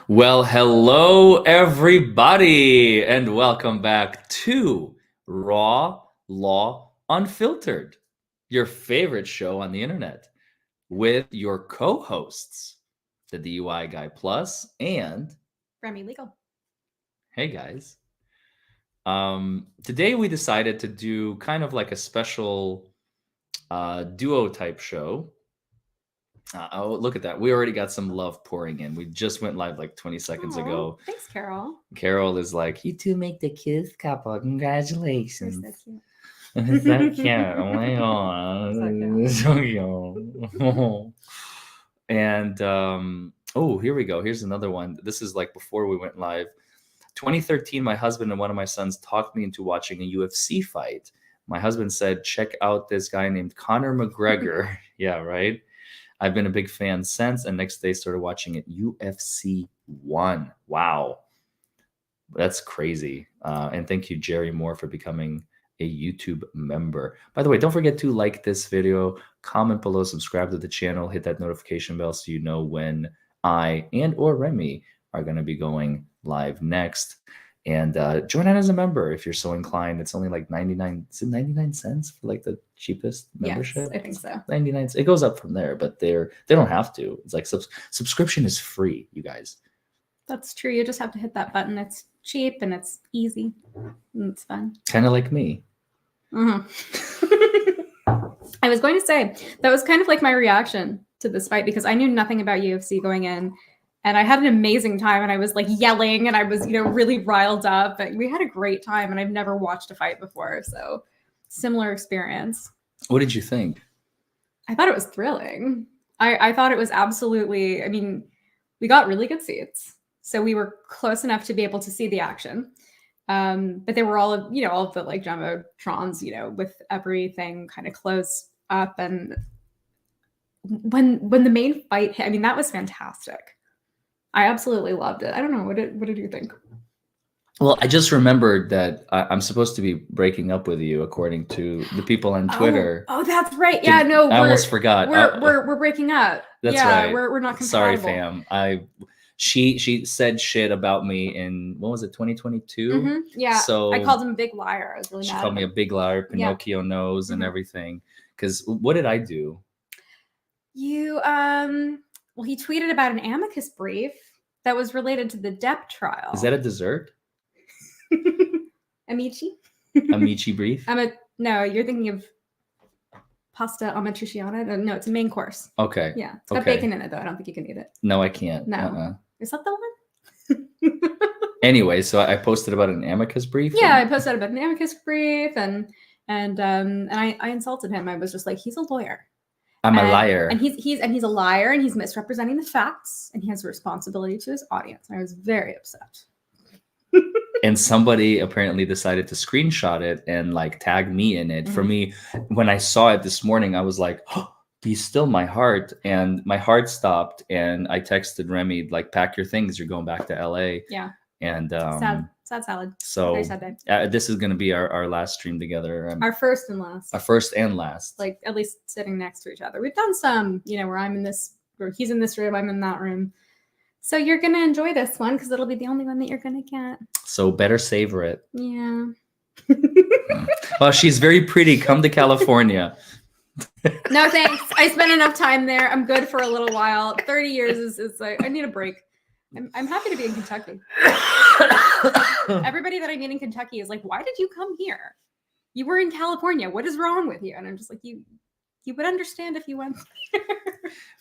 Well, hello everybody, and welcome back to Raw Law Unfiltered, your favorite show on the internet, with your co-hosts, the DUI Guy Plus, and Remy Legal. hey guys. Today we decided to do kind of like a special duo type show. Oh, look at that. We already got some love pouring in. We just went live like 20 seconds ago. Thanks, Carol. Carol is like, you two make the kiss couple. You're Congratulations. so cute. It's so cute. Oh my god. So cute. It's so cute. And oh, here we go. Here's another one. This is like before we went live. 2013, my husband and one of my sons talked me into watching a UFC fight. My husband said, check out this guy named Conor McGregor. Yeah, right. I've been a big fan since, and next day started watching it. UFC 1. Wow. That's crazy. And thank you, Jerry Moore, for becoming a YouTube member. By the way, don't forget to like this video, comment below, subscribe to the channel, hit that notification bell so you know when I and or Remy are going to be going live next. And join on as a member if you're so inclined. It's only like 99, is it 99 cents for like the cheapest membership? Yes, I think so. 99. It goes up from there, but they don't have to. It's like subscription is free, you guys. That's true. You just have to hit that button. It's cheap and it's easy. And it's fun. Kind of like me. I was going to say, that was kind of like my reaction to this fight because I knew nothing about UFC going in. And I had an amazing time and I was like yelling and I was, really riled up. But we had a great time and I've never watched a fight before. So similar experience. What did you think? I thought it was thrilling. I thought it was absolutely, we got really good seats. So we were close enough to be able to see the action. But they were all of the like Jumbotrons, with everything kind of close up. And when the main fight hit, that was fantastic. I absolutely loved it. I don't know. What did you think? Well, I just remembered that I'm supposed to be breaking up with you, according to the people on Twitter. Oh, that's right. Yeah, no, I almost forgot. We're breaking up. That's right. We're not compatible. Sorry, fam. She said shit about me in, what was it, 2022? Mm-hmm. Yeah. So I called him a big liar. I was really mad. She called me a big liar, Pinocchio nose, and everything. Because what did I do? You well, he tweeted about an amicus brief that was related to the Depp trial. Is that a dessert? Amici? Amici brief? No, you're thinking of pasta amatriciana. No, it's a main course. Okay. Yeah. It's got bacon in it, though. I don't think you can eat it. No, I can't. No. Is that the one? Anyway, so I posted about an amicus brief. Yeah, I posted about an amicus brief and I insulted him. I was just like, he's a lawyer. I'm a liar. And he's a liar and he's misrepresenting the facts and he has a responsibility to his audience. And I was very upset. And somebody apparently decided to screenshot it and like tag me in it. For me, when I saw it this morning, I was like, oh, be still my heart. And my heart stopped. And I texted Remy, like, pack your things. You're going back to LA. Yeah. And sad salad. So very sad day. This is going to be our last stream together. Our first and last. Our first and last. Like at least sitting next to each other. We've done some, where he's in this room, I'm in that room. So you're going to enjoy this one because it'll be the only one that you're going to get. So better savor it. Yeah. Well, she's very pretty. Come to California. No, thanks. I spent enough time there. I'm good for a little while. 30 years is like, I need a break. I'm happy to be in Kentucky. Everybody that I meet in Kentucky is like, why did you come here? You were in California. What is wrong with you? And I'm just like, you would understand if you went there.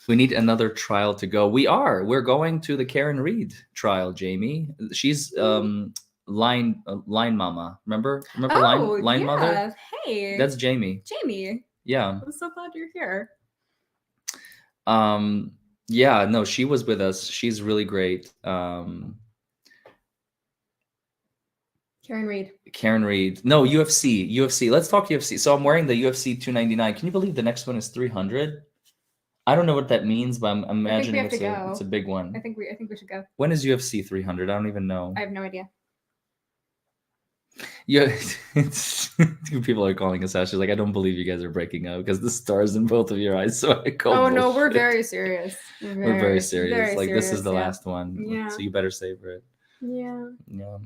We need another trial to go. We're going to the Karen Reed trial, Jamie. She's line mama. Remember line mother? Hey. That's Jamie. Jamie. Yeah. I'm so glad you're here. Yeah, no, she was with us. She's really great. Karen Reed. No, UFC. Let's talk UFC. So I'm wearing the UFC 299. Can you believe the next one is 300? I don't know what that means, but I'm imagining it's a big one. I think we should go. When is UFC 300? I don't even know. I have no idea. Yeah, people are calling us out. She's like, I don't believe you guys are breaking up because the stars in both of your eyes. So I call Oh no, we're bullshit. very serious. We're very serious. Very Like this is serious. the Yeah. last one, Yeah. so you better savor it. Yeah. Yeah.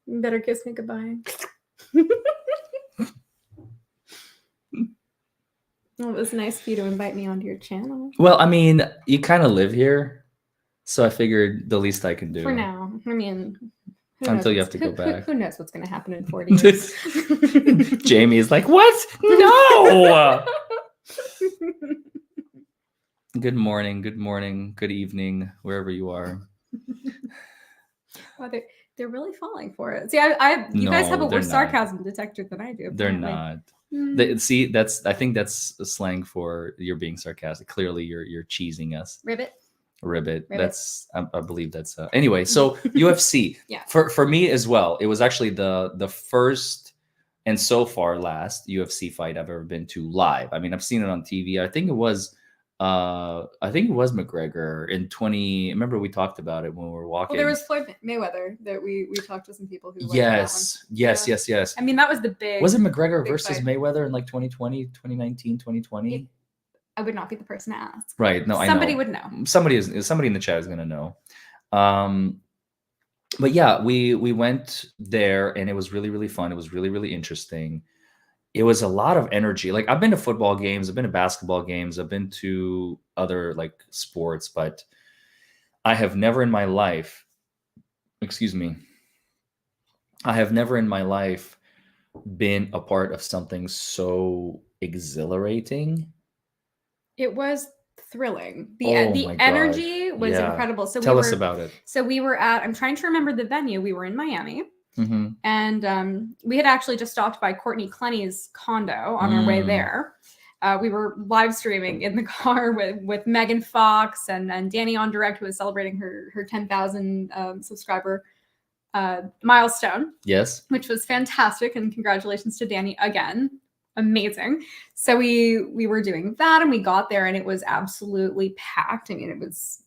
You better kiss me goodbye. Well, it was nice of you to invite me onto your channel. Well, I mean, you kind of live here, so I figured the least I can do For now. I mean, until you have to go back. Who knows what's going to happen in 40 years? Jamie is like, what? No. Good morning, good evening, wherever you are. Well, they're really falling for it. See, you guys have a worse sarcasm detector than I do. Apparently. They're not. See, I think that's a slang for you're being sarcastic. Clearly, you're cheesing us. Ribbit. That's I believe that's anyway. So UFC. Yeah. For me as well, it was actually the first and so far last UFC fight I've ever been to live. I mean, I've seen it on TV. I think it was McGregor in 20. Remember we talked about it when we were walking. Well, there was Floyd Mayweather that we talked to some people who. Yes. I mean, that was the big. Was it McGregor versus fight. Mayweather in like 2020, 2019, 2020? I would not be the person to ask. Right. No, somebody would know. Somebody in the chat is going to know. But yeah, we went there and it was really, really fun. It was really, really interesting. It was a lot of energy. Like I've been to football games, I've been to basketball games, I've been to other like sports, but I have never in my life, I have never in my life been a part of something so exhilarating. It was thrilling. The energy was incredible. So tell us about it. So we were I'm trying to remember the venue. We were in Miami. Mm-hmm. And we had actually just stopped by Courtney Clenny's condo on our way there. We were live streaming in the car with Megan Fox and Danny on Direct, who was celebrating her 10,000 subscriber milestone. Yes. Which was fantastic. And congratulations to Danny again. Amazing. So we were doing that and we got there and it was absolutely packed. I mean, it was,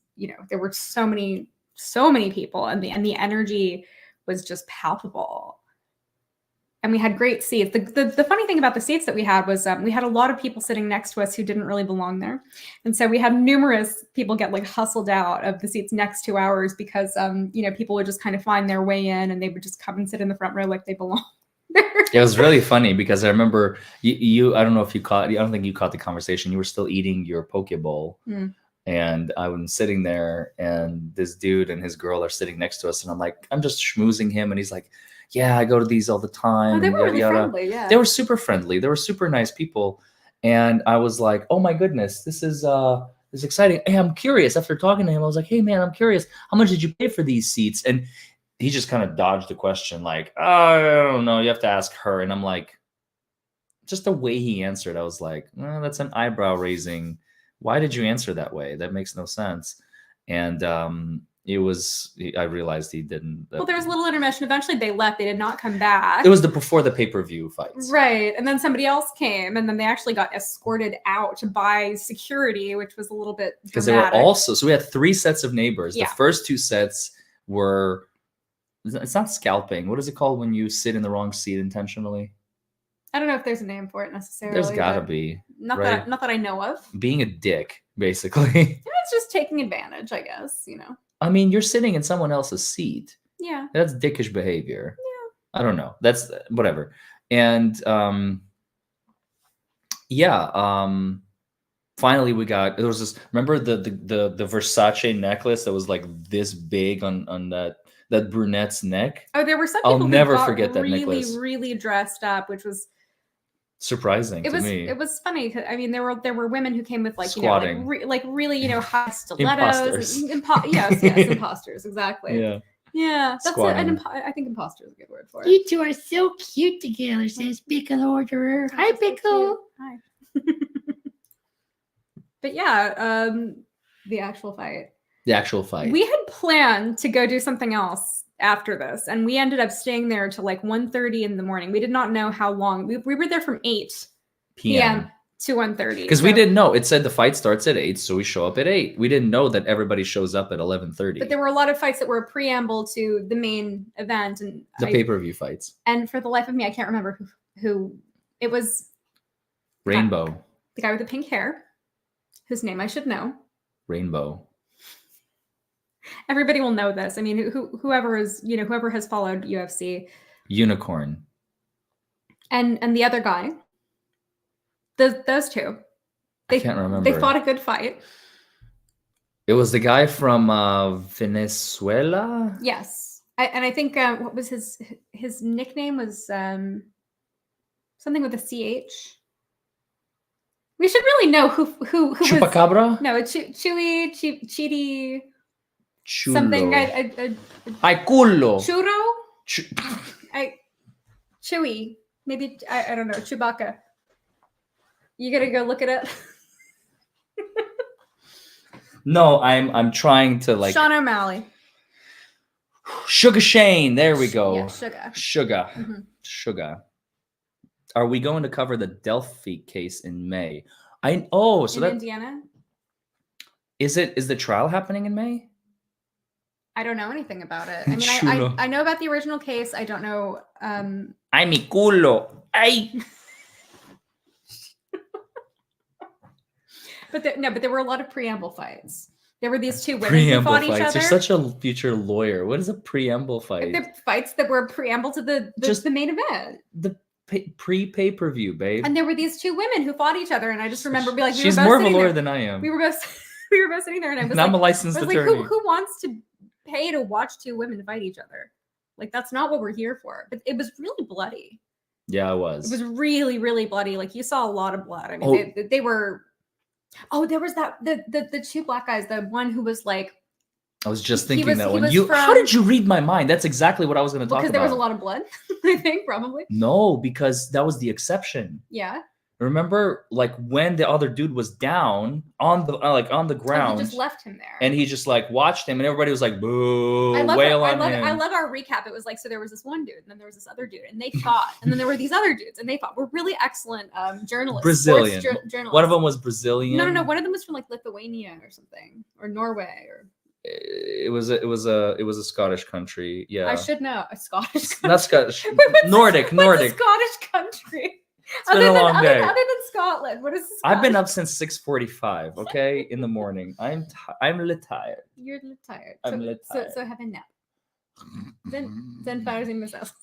there were so many people and the energy was just palpable. And we had great seats. The funny thing about the seats that we had was we had a lot of people sitting next to us who didn't really belong there. And so we had numerous people get like hustled out of the seats next to ours because, people would just kind of find their way in and they would just come and sit in the front row like they belong. It was really funny because I remember you I don't know if you caught, I don't think you caught the conversation. You were still eating your poke bowl. And I was sitting there and this dude and his girl are sitting next to us. And I'm like, I'm just schmoozing him. And he's like, yeah, I go to these all the time. Oh, they were really friendly, yeah. They were super friendly. They were super nice people. And I was like, oh my goodness, this is exciting. Hey, I'm curious. After talking to him, I was like, hey man, I'm curious. How much did you pay for these seats? And he just kind of dodged the question like, oh, I don't know. You have to ask her. And I'm like, just the way he answered, I was like, well, that's an eyebrow raising. Why did you answer that way? That makes no sense. And I realized he didn't. Well, there was a little intermission. Eventually they left. They did not come back. It was before the pay-per-view fights. Right. And then somebody else came and then they actually got escorted out by security, which was a little bit dramatic. Because they were also, so we had 3 sets of neighbors. Yeah. The first 2 sets were, it's not scalping. What is it called when you sit in the wrong seat intentionally? I don't know if there's a name for it necessarily. There's gotta be. Not right? that I know of. Being a dick, basically. It's just taking advantage, I guess, I mean, you're sitting in someone else's seat. Yeah. That's dickish behavior. Yeah. I don't know. That's whatever. And finally we got, there was this, remember the Versace necklace that was like this big on that brunette's neck? Oh, there were some people I'll never forget that necklace. Really dressed up, which was surprising to me. It was funny because I mean there were women who came with like squatting. Really high stilettos. Imposters. Yes, imposters, exactly. Yeah, that's I think imposter is a good word for it. You two are so cute together, says Pickle Orderer. Hi, Pickle. Hi. But yeah, the actual fight. We had planned to go do something else after this, and we ended up staying there till like 1:30 in the morning. We did not know how long. We were there from 8 p.m. to 1:30. Because we didn't know. It said the fight starts at 8, so we show up at 8. We didn't know that everybody shows up at 11:30. But there were a lot of fights that were a preamble to the main event, and The pay-per-view fights. And for the life of me, I can't remember who it was. Rainbow. The guy with the pink hair, whose name I should know. Rainbow. Everybody will know this. I mean, whoever has followed UFC. Unicorn. And the other guy. Those two. I can't remember. They fought a good fight. It was the guy from Venezuela. Yes, I think what was his nickname was something with a CH. We should really know who Chupacabra? Was. No, it's Chewy, Cheaty, Chulo. something. Ay culo. Churro. Chewy. Maybe I don't know. Chewbacca. You gotta go look it up. No, I'm trying to like Sean O'Malley. Sugar Shane. There we go. Yeah, Sugar. Sugar. Mm-hmm. Sugar. Are we going to cover the Delphi case in May? So in Indiana? Is the trial happening in May? I don't know anything about it. I mean, I know about the original case. I don't know. Ay mi culo. Ay. But there were a lot of preamble fights. There were these two women who fought each other. You're such a future lawyer. What is a preamble fight? The fights that were preamble to the main event. The pay-per-view, babe. And there were these two women who fought each other, and I just remember being like, she's more of a lawyer than I am. We were both sitting there, and I was I'm a licensed attorney. Like, who wants to pay to watch two women fight each other? Like, that's not what we're here for. But it was really bloody. Yeah, it was. It was really, really bloody. Like, you saw a lot of blood. I mean, they were. Oh, there was the two black guys. The one who was like. I was just thinking that one. From, how did you read my mind? That's exactly what I was going to talk about. Because there was a lot of blood, I think, probably. No, because that was the exception. Yeah. Remember, like when the other dude was down on the ground, he just left him there, and he just like watched him, and everybody was like, "Boo!" I love our recap. It was like, so there was this one dude, and then there was this other dude, and they fought, and then there were these other dudes, and they fought. We're really excellent journalists, Brazilian. Journalists. One of them was Brazilian. No. One of them was from like Lithuania or something, or Norway, or. It was a Scottish country. Yeah, I should know a Scottish. Country. Not Scottish. Nordic. What's a Scottish country. It's been a long day. Other than Scotland, what is this? I've been up since 6:45. Okay, in the morning. I'm little tired. You're little tired. I'm little tired. So have a nap. Then fires in myself.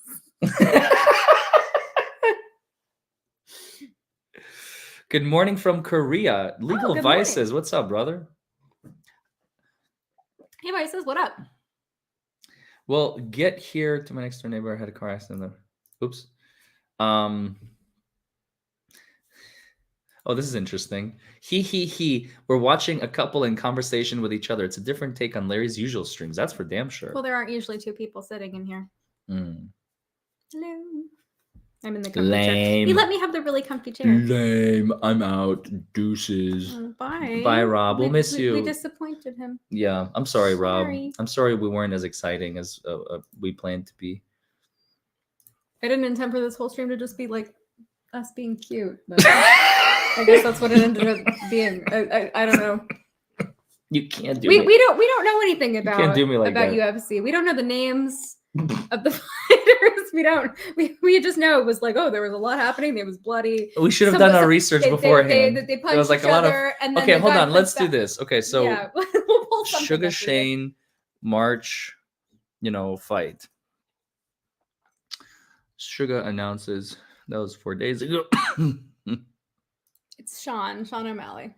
Good morning from Korea. Legal Vices. What's up, brother? Hey, Vices, what up? Well, get here to my next door neighbor. I had a car accident. Oops. Oh, this is interesting. He. We're watching a couple in conversation with each other. It's a different take on Larry's usual streams. That's for damn sure. Well, there aren't usually two people sitting in here. Hello. I'm in the comfy Lame. chair. You let me have the really comfy chair. Lame. I'm out. Deuces. Bye. Bye, Rob. We'll miss you. We disappointed him. Yeah. I'm sorry, Rob. Sorry. I'm sorry we weren't as exciting as we planned to be. I didn't intend for this whole stream to just be like us being cute. But I guess that's what it ended up being. I don't know. You can't do we don't know anything about can't do me like about that. UFC. We don't know the names of the fighters. We just know it was like, oh, there was a lot happening. It was bloody. We should have done our research beforehand. They punched was like each a lot other, and then okay, the hold guy on. Let's punched do back. this. Okay, so Yeah, we'll pull something Sugar up for you. Shane March, fight. Sugar announces that was 4 days ago. It's Sean O'Malley.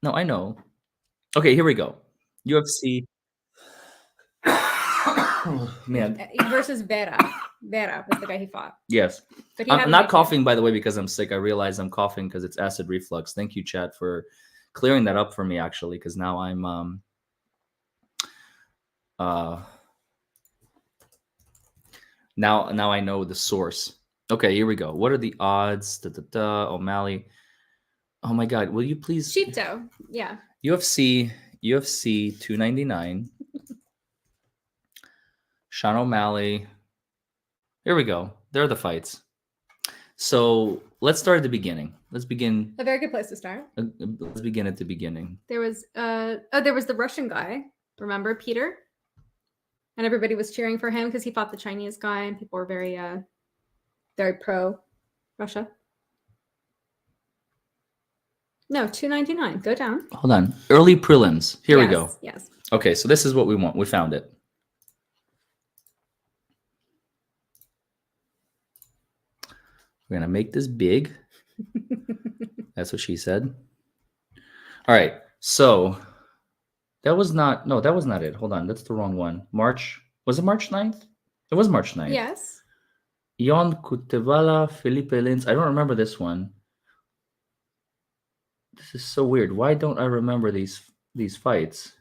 No, I know. Okay, here we go. UFC. Man. Versus Vera. Vera was the guy he fought. Yes. But he I'm not coughing, by the way, because I'm sick. I realize I'm coughing because it's acid reflux. Thank you, chat, for clearing that up for me, actually, because now I'm now I know the source. Okay, here we go. What are the odds? O'Malley. Oh my God! Will you please? Cheeto. Yeah. UFC 299. Sean O'Malley. Here we go. There are the fights. So let's start at the beginning. Let's begin. A very good place to start. Let's begin at the beginning. There was there was the Russian guy. Remember Peter? And everybody was cheering for him because he fought the Chinese guy, and people were very very pro Russia. No, 299. Go down. Hold on. Early prelims. Here we go. Yes. Okay, so this is what we want. We found it. We're gonna make this big. That's what she said. All right. So that was not it. Hold on. That's the wrong one. Was it March 9th? It was March 9th. Yes. Ion Kutevala, Felipe Lins. I don't remember this one. This is so weird. Why don't I remember these fights?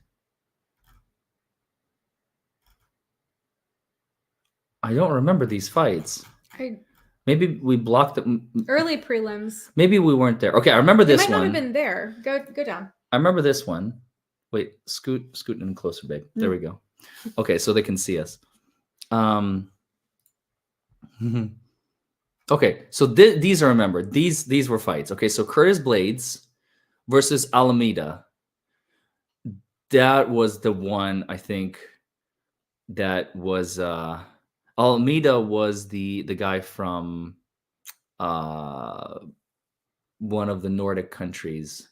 I don't remember these fights. Maybe we blocked them. Early prelims. Maybe we weren't there. Okay, I remember this They might one. not have been there. Go down. I remember this one. Wait, scoot in closer, babe. There we go. Okay, so they can see us. Okay, so these are remembered. These were fights. Okay, so Curtis Blades versus Alameda. That was the one, I think, that was Alameda was the guy from one of the Nordic countries.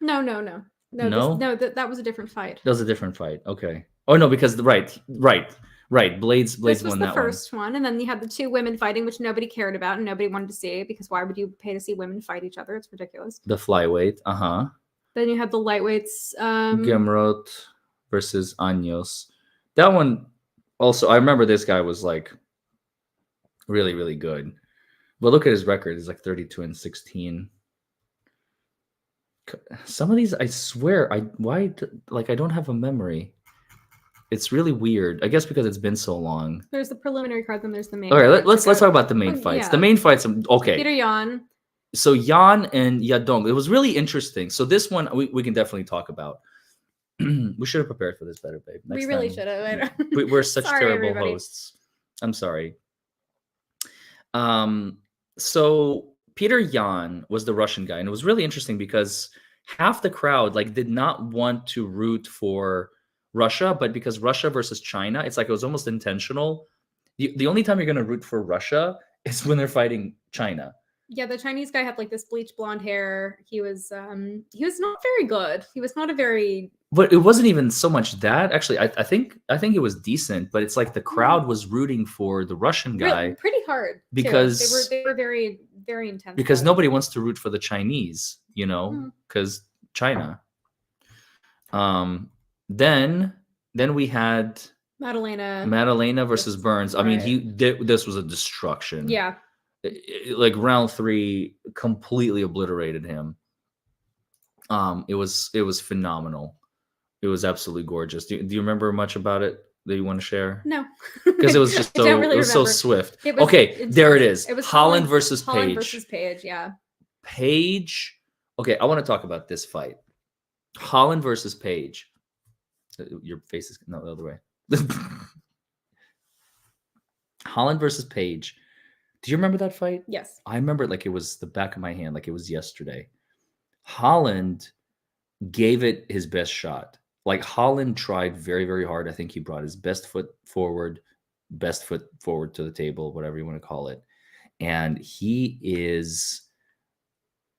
No. No? That was a different fight. That was a different fight. Okay. Oh no, because right. Blades This was won the that first one, and then you had the two women fighting, which nobody cared about and nobody wanted to see, because why would you pay to see women fight each other? It's ridiculous. The flyweight. Then you had the lightweights. Gemrot versus Anyos. That one also, I remember this guy was like really, really good. But look at his record. It's like 32-16. Some of these, I swear, I don't have a memory. It's really weird. I guess because it's been so long. There's the preliminary card, then there's the main. All right, let's talk about the main fights. Yeah. The main fights, okay. Peter Yan. So Yan and Yadong, it was really interesting. So this one we can definitely talk about. We should have prepared for this better, babe. We really should have. We're such Sorry, terrible everybody. hosts. I'm sorry. So Peter Yan was the Russian guy, and it was really interesting because half the crowd did not want to root for Russia, but because Russia versus China, it's like it was almost intentional. The only time you're going to root for Russia is when they're fighting China. Yeah, the Chinese guy had this bleach blonde hair. He was not very good. He was not a very. But it wasn't even so much that. Actually, I think it was decent, but it's like the crowd was rooting for the Russian guy pretty hard because they were very, very intense. Because nobody wants to root for the Chinese, because China. Then we had Madalena versus Burns. I mean, this was a destruction. Yeah. Like round 3 completely obliterated him. It was phenomenal. It was absolutely gorgeous. Do you remember much about it that you want to share? No, because it was just so swift. There it is. It was Holland versus Page. Holland versus Page, yeah. Page. Okay, I want to talk about this fight. Holland versus Page. Your face is no the other way. Holland versus Page. Do you remember that fight? Yes. I remember it like it was the back of my hand, like it was yesterday. Holland gave it his best shot. Like Holland tried very, very hard. I think he brought his best foot forward to the table, whatever you want to call it. And he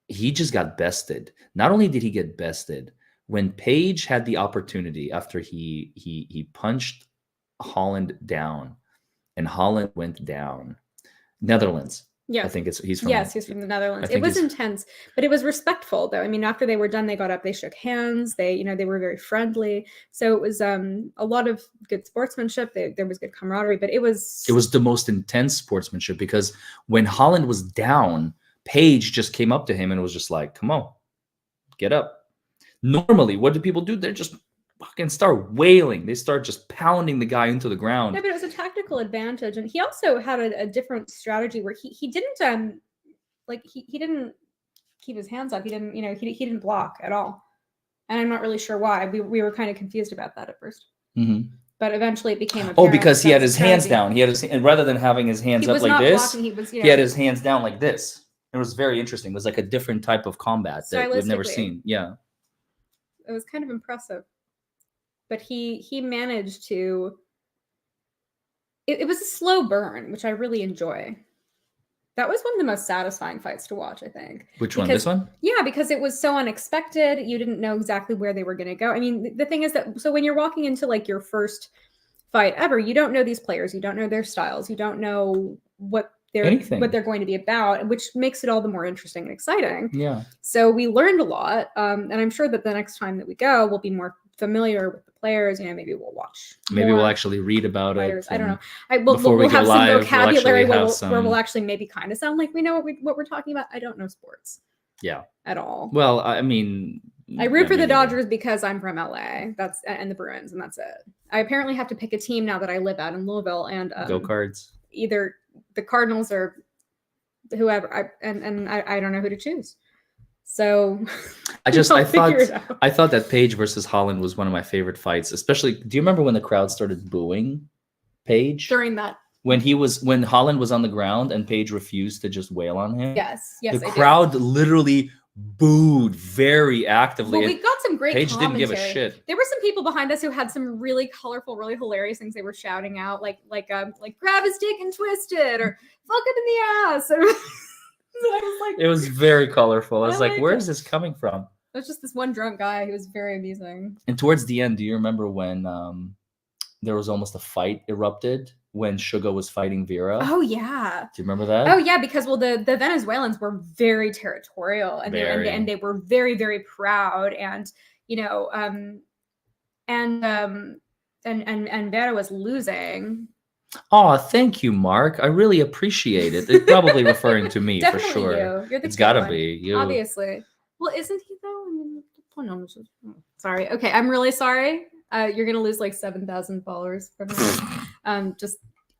just got bested. Not only did he get bested, when Page had the opportunity after he punched Holland down and Holland went down. Netherlands. Yeah, I think he's from. Yes, he's from the Netherlands. It was intense, but it was respectful, though. I mean, after they were done, they got up, they shook hands, they were very friendly. So it was a lot of good sportsmanship. There was good camaraderie, but it was the most intense sportsmanship because when Holland was down, Page just came up to him and was just like, "Come on, get up." Normally, what do people do? They're just fucking start wailing. They start just pounding the guy into the ground. No, but it was a tactical advantage, and he also had a different strategy where he didn't he didn't keep his hands up. He didn't he didn't block at all, and I'm not really sure why. We were kind of confused about that at first. Mm-hmm. but eventually it became Oh, apparent because he had that's his a hands strategy. down. He had his, and rather than having his hands He up was like not this, blocking. He was, he had his hands down like this. It was very interesting. It was like a different type of combat that we've never Stylistically. seen. Yeah. It was kind of impressive. But he managed to. It was a slow burn, which I really enjoy. That was one of the most satisfying fights to watch, I think. Which one? This one? Yeah, because it was so unexpected. You didn't know exactly where they were going to go. I mean, the thing is that so when you're walking into like your first fight ever, you don't know these players, you don't know their styles, you don't know what they're going to be about, which makes it all the more interesting and exciting. Yeah. So we learned a lot, and I'm sure that the next time that we go, we'll be more familiar with the players. You know, maybe we'll watch. Maybe we'll actually read about fighters. it. I don't know. We'll have some vocabulary where we'll actually maybe kind of sound like we know what we're talking about. I don't know sports. Yeah. At all. Well, I mean, I root for the Dodgers because I'm from LA. And the Bruins, and that's it. I apparently have to pick a team now that I live out in Louisville, and go Cards. Either the Cardinals or whoever. I don't know who to choose. So I thought that Paige versus Holland was one of my favorite fights. Especially, do you remember when the crowd started booing Paige during that? When Holland was on the ground and Paige refused to just wail on him. Yes. The crowd literally booed very actively. Well, we got some great Paige commentary. didn't give a shit. There were some people behind us who had some really colorful, really hilarious things they were shouting out, like grab his dick and twist it, or fuck him in the ass. And I was like, it was very colorful. I was like, where is this coming from? It was just this one drunk guy who was very amusing. And towards the end, do you remember when there was almost a fight erupted when Sugar was fighting Vera? Oh yeah. Do you remember that? Oh yeah, because the Venezuelans were very territorial, and they were very, very proud, and you know, and Vera was losing. Oh, thank you, Mark. I really appreciate it. It's probably referring to me for sure. You're the it's gotta one. be you. Obviously. Well, isn't he though? I mean, sorry. Okay, I'm really sorry. You're gonna lose like 7,000 followers from me. Just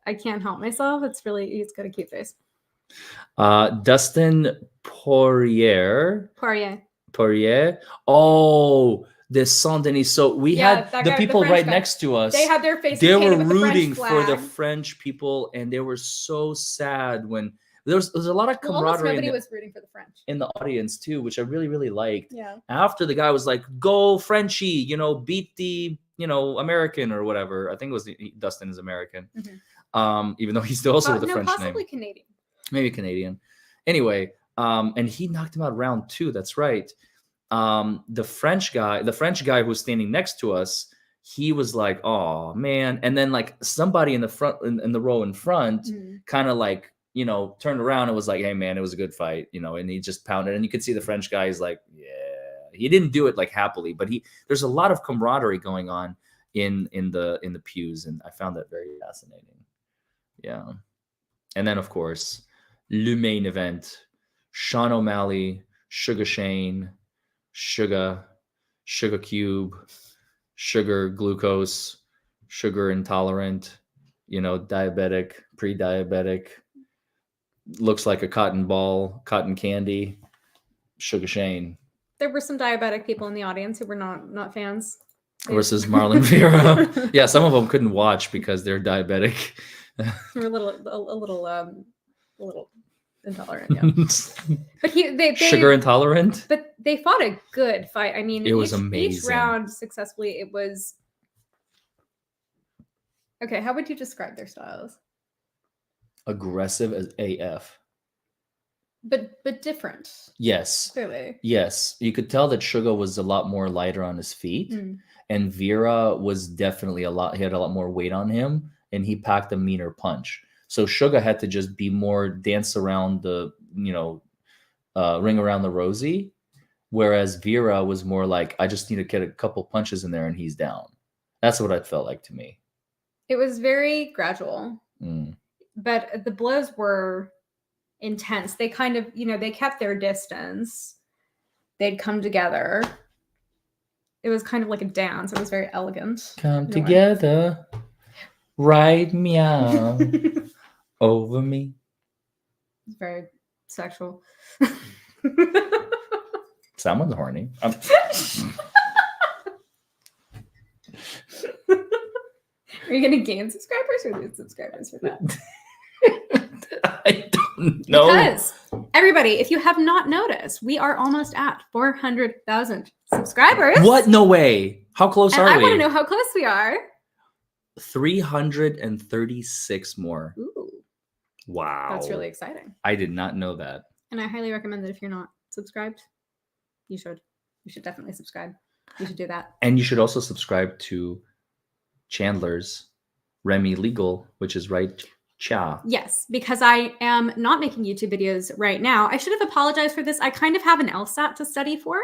I can't help myself. He's got a cute face. Dustin Poirier. Oh, the Saint-Denis. So we had the people right next to us. They had their faces. They were rooting for the French people, and they were so sad when there was a lot of camaraderie. Nobody was rooting for the French in the audience too, which I really, really liked. Yeah. After the guy was like, "Go Frenchie," beat the American or whatever. I think it was Dustin is American, even though he's still also with the French name. Possibly Canadian. Maybe Canadian. Anyway, and he knocked him out round 2. That's right. The French guy who was standing next to us, he was like, "Oh man!" And then like somebody in the front, in the row in front, kind of like turned around and was like, "Hey man, it was a good fight," and he just pounded. And you could see the French guy is like, "Yeah." He didn't do it like happily, but there's a lot of camaraderie going on in the pews, and I found that very fascinating. Yeah. And then of course, the main event: Sean O'Malley, Sugar Shane, Sugar Cube, Sugar Glucose, Sugar Intolerant, diabetic, pre-diabetic, looks like a cotton candy, Sugar Shane. There were some diabetic people in the audience who were not fans. Versus Marlon Vera. Yeah, some of them couldn't watch because they're diabetic. They're a little intolerant, yeah. But they sugar intolerant. But they fought a good fight. I mean, it was amazing. Each round successfully. It was okay. How would you describe their styles? Aggressive as AF. But different. Yes. Clearly. Yes. You could tell that Sugar was a lot more lighter on his feet. And Vera was definitely he had a lot more weight on him, and he packed a meaner punch. So Sugar had to just be more dance around the, ring around the rosy. Whereas Vera was more like, I just need to get a couple punches in there and he's down. That's what it felt like to me. It was very gradual. But the blows were intense. They kind of, they kept their distance. They'd come together. It was kind of like a dance. It was very elegant. Come together, ride me out over me. It's very sexual. Someone's horny. Are you going to gain subscribers or lose subscribers for that? I don't know. Because everybody, if you have not noticed, we are almost at 400,000 subscribers. What? No way. How close And are I we? want to know how close we are. 336 more. Ooh, Wow. that's really exciting. I did not know that. And I highly recommend that if you're not subscribed, you should. You should definitely subscribe. You should do that. And you should also subscribe to Chandler's Remy Legal, which is right. Cha. Yes, because I am not making YouTube videos right now. I should have apologized for this. I kind of have an LSAT to study for.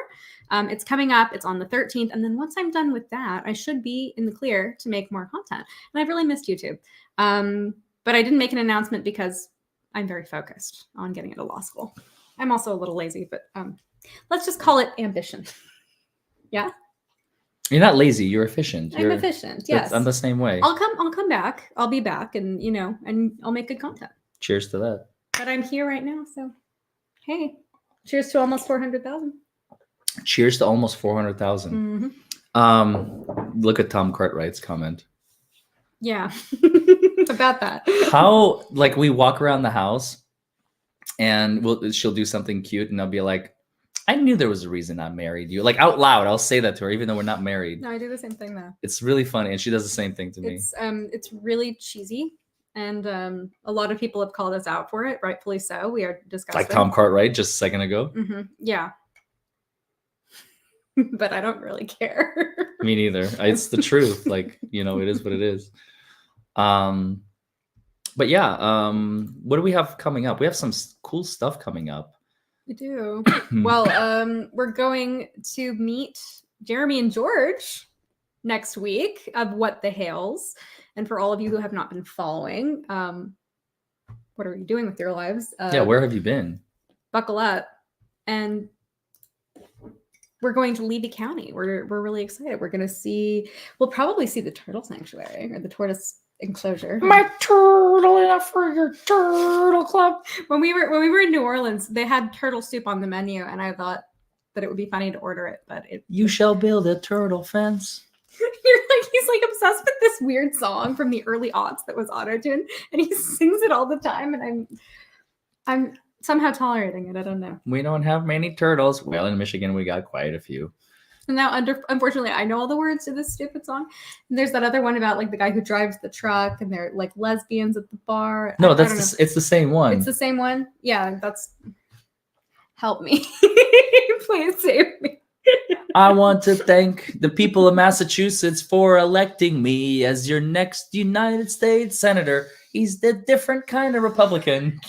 It's coming up. It's on the 13th. And then once I'm done with that, I should be in the clear to make more content. And I've really missed YouTube. But I didn't make an announcement because I'm very focused on getting into law school. I'm also a little lazy, but let's just call it ambition. Yeah? You're not lazy. You're efficient. I'm efficient. Yes. I'm the same way. I'll come back. I'll be back and, and I'll make good content. Cheers to that. But I'm here right now, so hey, cheers to almost 400,000. Cheers to almost 400,000. Mm-hmm. Look at Tom Cartwright's comment. Yeah, about that. How, like, we walk around the house and she'll do something cute and I'll be like, I knew there was a reason I married you. Like, out loud, I'll say that to her, even though we're not married. No, I do the same thing though. It's really funny, and she does the same thing to me. It's really cheesy, and a lot of people have called us out for it, rightfully so. We are disgusting. Like Tom Cartwright just a second ago. Mm-hmm. Yeah, but I don't really care. Me neither. It's the truth. Like, it is what it is. But yeah, what do we have coming up? We have some cool stuff coming up. We do. Well, we're going to meet Jeremy and George next week of What the Hales. And for all of you who have not been following, what are you doing with your lives? Yeah, where have you been? Buckle up. And we're going to Levy County. We're really excited. We'll probably see the turtle sanctuary or the tortoise enclosure. My turtle in a friggin' turtle club. When we were in New Orleans, they had turtle soup on the menu, and I thought that it would be funny to order it, but You shall build a turtle fence. he's like obsessed with this weird song from the early aughts that was auto-tuned, and he sings it all the time, and I'm somehow tolerating it. I don't know. We don't have many turtles. Well, in Michigan, we got quite a few. And now, unfortunately, I know all the words to this stupid song. And there's that other one about like the guy who drives the truck, and they're like lesbians at the bar. No, it's the same one. It's the same one. Yeah, help me, please save me. I want to thank the people of Massachusetts for electing me as your next United States Senator. He's the different kind of Republican.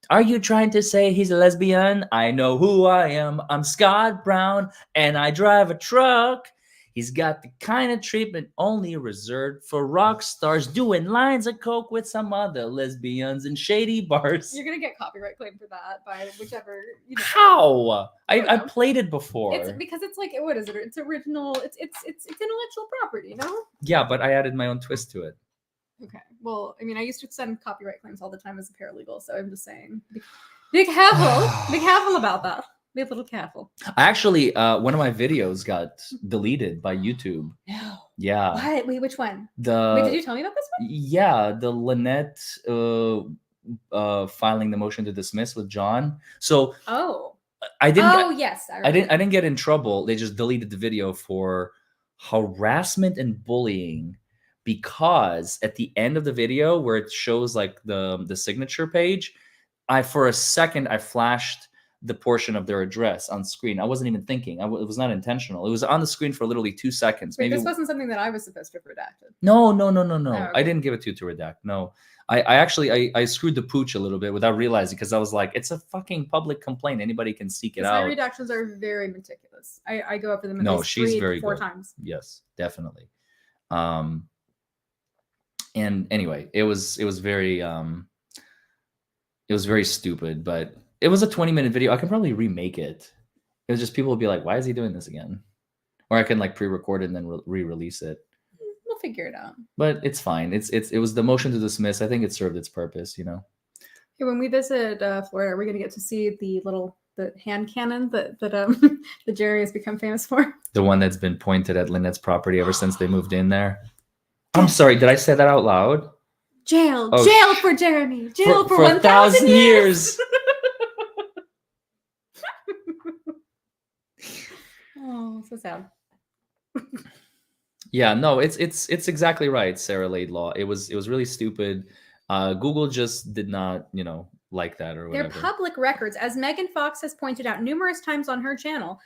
Are you trying to say he's a lesbian? I know who I am. I'm Scott Brown, and I drive a truck. He's got the kind of treatment only reserved for rock stars doing lines of coke with some other lesbians in shady bars. You're gonna get copyright claim for that by whichever. How? I played it before. It's because it's like, what is it? It's original. It's intellectual property, Yeah, but I added my own twist to it. Okay. Well, I mean, I used to send copyright claims all the time as a paralegal, so I'm just saying, be careful. Be careful about that. Be a little careful. I actually, one of my videos got deleted by YouTube. No. Yeah. What? Wait, which one? Wait, did you tell me about this one? Yeah, the Lynette filing the motion to dismiss with John. So I didn't. Oh yes, I didn't get in trouble. They just deleted the video for harassment and bullying. Because at the end of the video where it shows like the signature page, for a second I flashed the portion of their address on screen. I wasn't even thinking. It was not intentional. It was on the screen for literally 2 seconds. Wait, this wasn't something that I was supposed to have redacted. No. Oh, okay. I didn't give it to you to redact. No. I actually screwed the pooch a little bit without realizing, because I was like, it's a fucking public complaint. Anybody can seek it out. My redactions are very meticulous. I go over them No, she's very four good. times. Yes, definitely. And anyway, it was very stupid, but it was a 20-minute video. I can probably remake it. It was just people would be like, why is he doing this again? Or I can like pre-record it and then re-release it. We'll figure it out. But it's fine. It was the motion to dismiss. I think it served its purpose, Hey, when we visit Florida, we're going to get to see the hand cannon that the Jerry has become famous for. The one that's been pointed at Lynette's property ever since they moved in there. I'm sorry, did I say that out loud? Jail. Oh, Jail for Jeremy. Jail for 1,000 1,000 years. years. Oh, so sad. Yeah, no, it's exactly right, Sarah Laidlaw. It was really stupid. Google just did not, like that or They're whatever. public records. As Megan Fox has pointed out numerous times on her channel,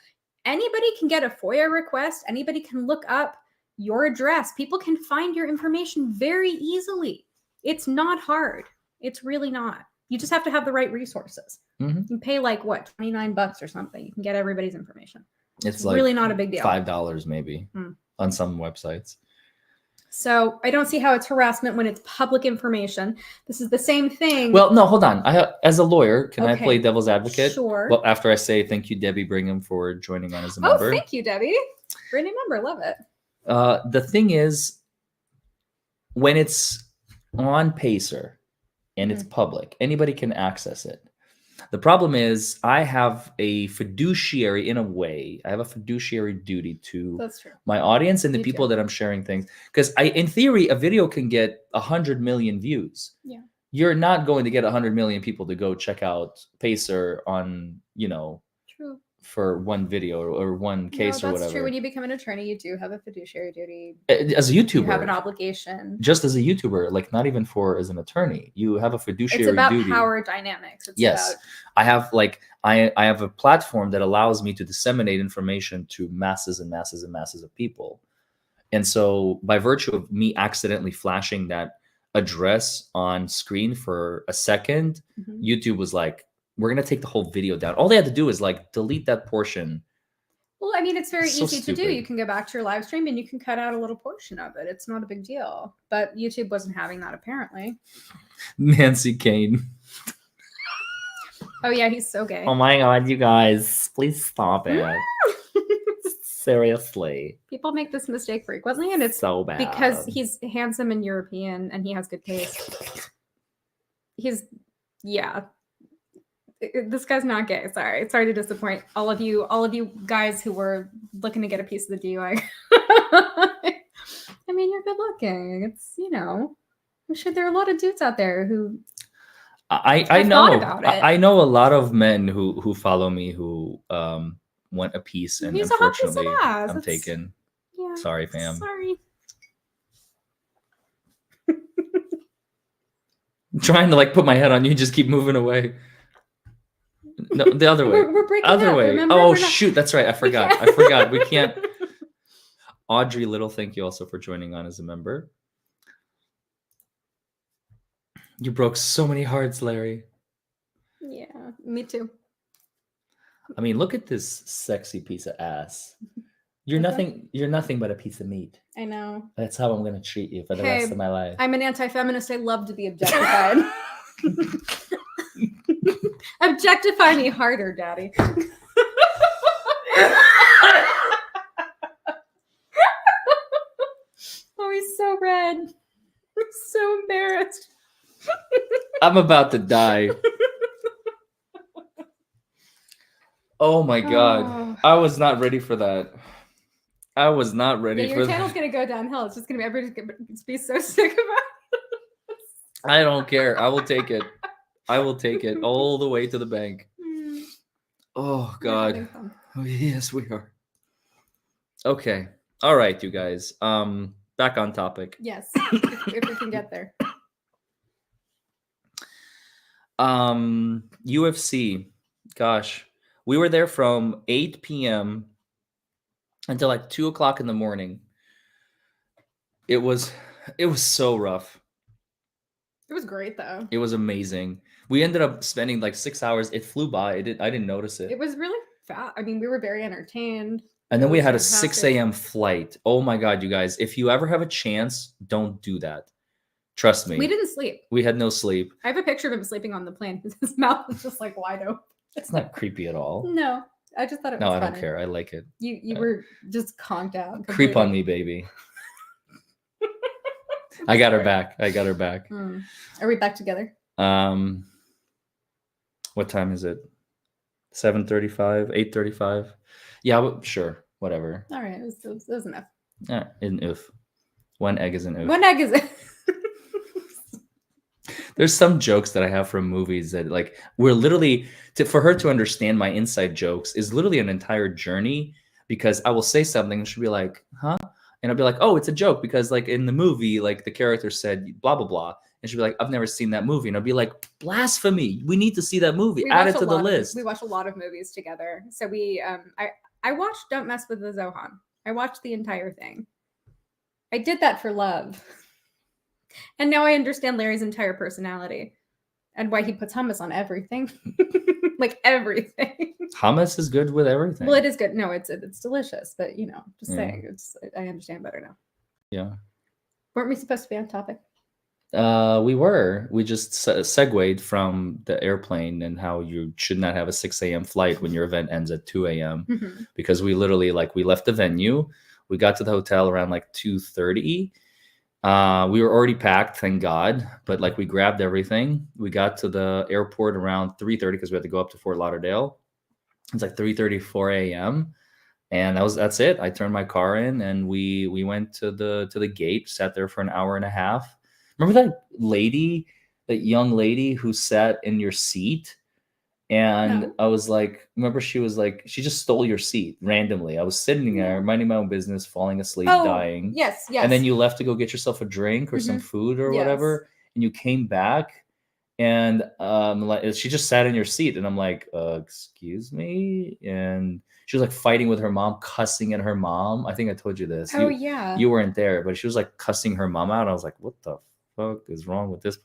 anybody can get a FOIA request. Anybody can look up your address. People can find your information very easily. It's not hard. It's really not. You just have to have the right resources. Mhm. You can pay like what, $29 or something. You can get everybody's information. It's like really not a big deal. $5 maybe Hmm. on some websites. So I don't see how it's harassment when it's public information. This is the same thing. Well, no, hold on. As a lawyer, can I Okay, play devil's advocate? Sure. Well, after I say thank you, Debbie Brigham, for joining on as a Oh, member. thank you, Debbie. Great new member. Love it. The thing is, when it's on Pacer and it's public, anybody can access it. The problem is, I have a fiduciary, in a way, I have a fiduciary duty to That's true. my audience and the Me people too. that I'm sharing things. Because in theory, a video can get 100 million views. Yeah. You're not going to get 100 million people to go check out Pacer on, True. for one video or one case no, or that's whatever. true. When you become an attorney, you do have a fiduciary duty. As a YouTuber, You have an obligation. just as a YouTuber, like not even as an attorney, you have a fiduciary It's about duty. power dynamics. It's Yes. about I have I have a platform that allows me to disseminate information to masses and masses and masses of people. And so by virtue of me accidentally flashing that address on screen for a second, Mhm. YouTube was like, we're going to take the whole video down. All they had to do is like delete that portion. Well, I mean, it's very So easy to do. stupid. You can go back to your live stream and you can cut out a little portion of it. It's not a big deal. But YouTube wasn't having that apparently. Nancy Kane. Oh yeah, he's so gay. Oh my God, you guys, please stop it. Seriously. People make this mistake frequently, and it's so bad. because he's handsome and European and he has good taste. This guy's not gay. Sorry to disappoint all of you guys who were looking to get a piece of the DUI. I mean, you're good looking. It's I'm sure there are a lot of dudes out there who I I've know thought about it. I know a lot of men who follow me who want a piece, and He's a hot piece of unfortunately ass. I'm It's- taken. yeah. Sorry, fam. Sorry. I'm trying to like put my head on you, just keep moving away. No, the other way. We're breaking Other up, way. remember? Oh We're not- shoot, that's right. I forgot. I forgot. We can't. Audrey Little, thank you also for joining on as a member. You broke so many hearts, Larry. Yeah, me too. I mean, look at this sexy piece of ass. You're Okay. nothing. You're nothing but a piece of meat. I know. That's how I'm gonna treat you for the Hey, rest of my life. I'm an anti-feminist. I love to be objectified. Objectify me harder, daddy. Oh, he's so red. I'm so embarrassed. I'm about to die. Oh my god. Oh. I was not ready for that. I was not ready Yeah, for your that. channel's gonna go downhill. It's just gonna be everybody's gonna be so sick about it. I don't care. I will take it. I will take it all the way to the bank. Oh We're god. having fun. Oh, yes, we are. Okay. All right, you guys. Back on topic. Yes, if we can get there. UFC. Gosh. We were there from 8 p.m. until like 2 o'clock in the morning. It was so rough. It was great though. It was amazing. We ended up spending like 6 hours. It flew by. I didn't notice it. It was really fast. I mean, we were very entertained. And then It we was had a fantastic. 6 a.m. flight. Oh my God, you guys. If you ever have a chance, don't do that. Trust me. We didn't sleep. We had no sleep. I have a picture of him sleeping on the plane. His mouth was just like wide open. It's not creepy at all. No, I just thought it No, was I don't funny. care. I like it. You were just conked out. Creep on completely. me, baby. I got her back. I got her back. Are we back together? What time is it? 7:35, 8:35. Yeah, sure, whatever. All right, it was enough. If One egg is an oof. One egg is. There's some jokes that I have from movies that like we're literally for her to understand my inside jokes is literally an entire journey because I will say something and she'll be like, huh? And I'll be like, oh, it's a joke because like in the movie, like the character said blah blah blah. And she'll be like, I've never seen that movie. And I'll be like, blasphemy. We need to see that movie. Add it to the list. We watch a lot of movies together. So I watched Don't Mess with the Zohan. I watched the entire thing. I did that for love. And now I understand Larry's entire personality and why he puts hummus on everything. Like everything. Hummus is good with everything. Well, it is good. No, it's delicious, but just saying, I understand better now. Yeah. Weren't we supposed to be on topic? We just segued from the airplane and how you should not have a 6 a.m. flight when your event ends at 2 a.m. Because we literally we left the venue. We got to the hotel around 2:30. We were already packed, thank God. But we grabbed everything. We got to the airport around 3:30 because we had to go up to Fort Lauderdale. It's 3:30, 4 a.m. And that's it. I turned my car in and we went to the gate, sat there for an hour and a half. Remember that young lady who sat in your seat? And No. I was remember she was she just stole your seat randomly. I was sitting there, minding my own business, falling asleep, dying. Yes. And then you left to go get yourself a drink or some food or whatever. And you came back and she just sat in your seat. And I'm like, excuse me? And she was fighting with her mom, cussing at her mom. I think I told you this. Oh, yeah. You weren't there, but she was cussing her mom out. I was like, what the fuck is wrong with this?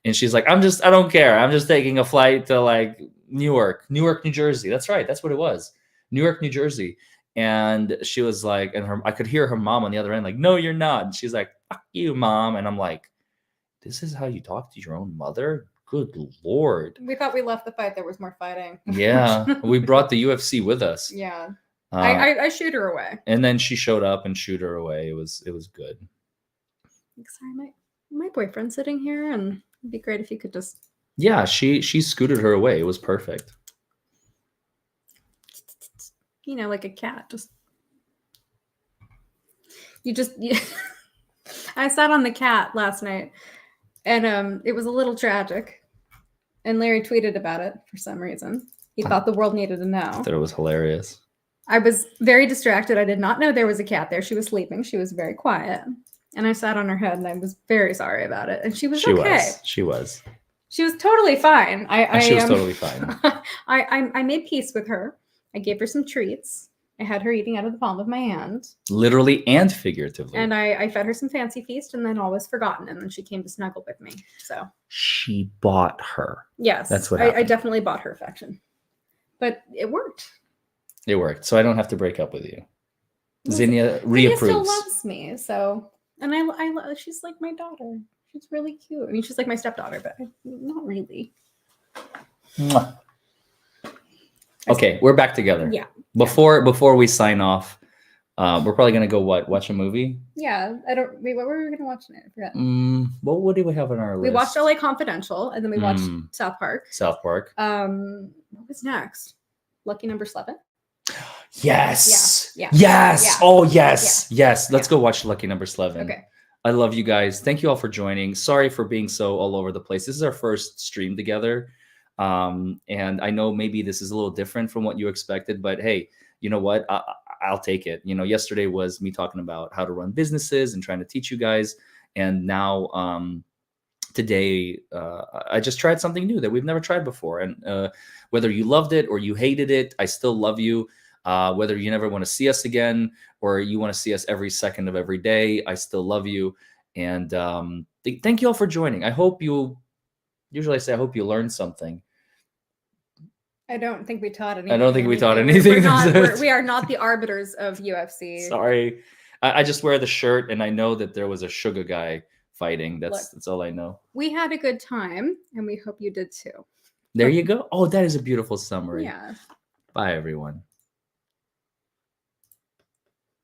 And she's like, I don't care. I'm just taking a flight to Newark, New Jersey. That's right. That's what it was. Newark, New Jersey. And she was I could hear her mom on the other end, no, you're not. And she's like, fuck you, mom. And I'm like, this is how you talk to your own mother? Good Lord. We thought we left the fight. There was more fighting. Yeah. We brought the UFC with us. Yeah. I shooed her away. And then she showed up and shooed her away. It was good. Sorry, my boyfriend's sitting here and it'd be great if you could just. Yeah, she scooted her away. It was perfect. Like a cat. I sat on the cat last night and it was a little tragic. And Larry tweeted about it for some reason. He thought the world needed to know. I thought it was hilarious. I was very distracted. I did not know there was a cat there. She was sleeping. She was very quiet. And I sat on her head and I was very sorry about it. And she was okay. She was totally fine. She was totally fine. I made peace with her. I gave her some treats. I had her eating out of the palm of my hand. Literally and figuratively. And I fed her some fancy feast and then all was forgotten. And then she came to snuggle with me. So she bought her. Yes. That's what happened. I definitely bought her affection. But it worked. It worked. So I don't have to break up with you. Zinnia reapproves. Zinnia still loves me. So, and I she's like my daughter. She's really cute. I mean, she's like my stepdaughter, but not really. Mwah. Okay, we're back together. Yeah. Before we sign off, we're probably gonna go watch a movie. Yeah, wait, what were we gonna watch tonight? I forgot. What do we have on our list? We watched LA Confidential, and then we watched South Park. What was next? Lucky Number 11. Yes. Yeah. Yes. Yeah. Oh yes. Yeah. Yes. Let's go watch Lucky Number 11. Okay. I love you guys. Thank you all for joining. Sorry for being so all over the place. This is our first stream together. And I know maybe this is a little different from what you expected, but hey, you know what? I'll take it. Yesterday was me talking about how to run businesses and trying to teach you guys. And now, today, I just tried something new that we've never tried before. And whether you loved it or you hated it, I still love you. Whether you never want to see us again or you want to see us every second of every day, I still love you. And thank you all for joining. I hope usually I say, I hope you learned something. I don't think we taught anything. I don't think we taught anything. We are not the arbiters of UFC. Sorry. I just wear the shirt and I know that there was a sugar guy fighting. That's all I know. We had a good time and we hope you did too. There you go. Oh, that is a beautiful summary. Yeah. Bye, everyone.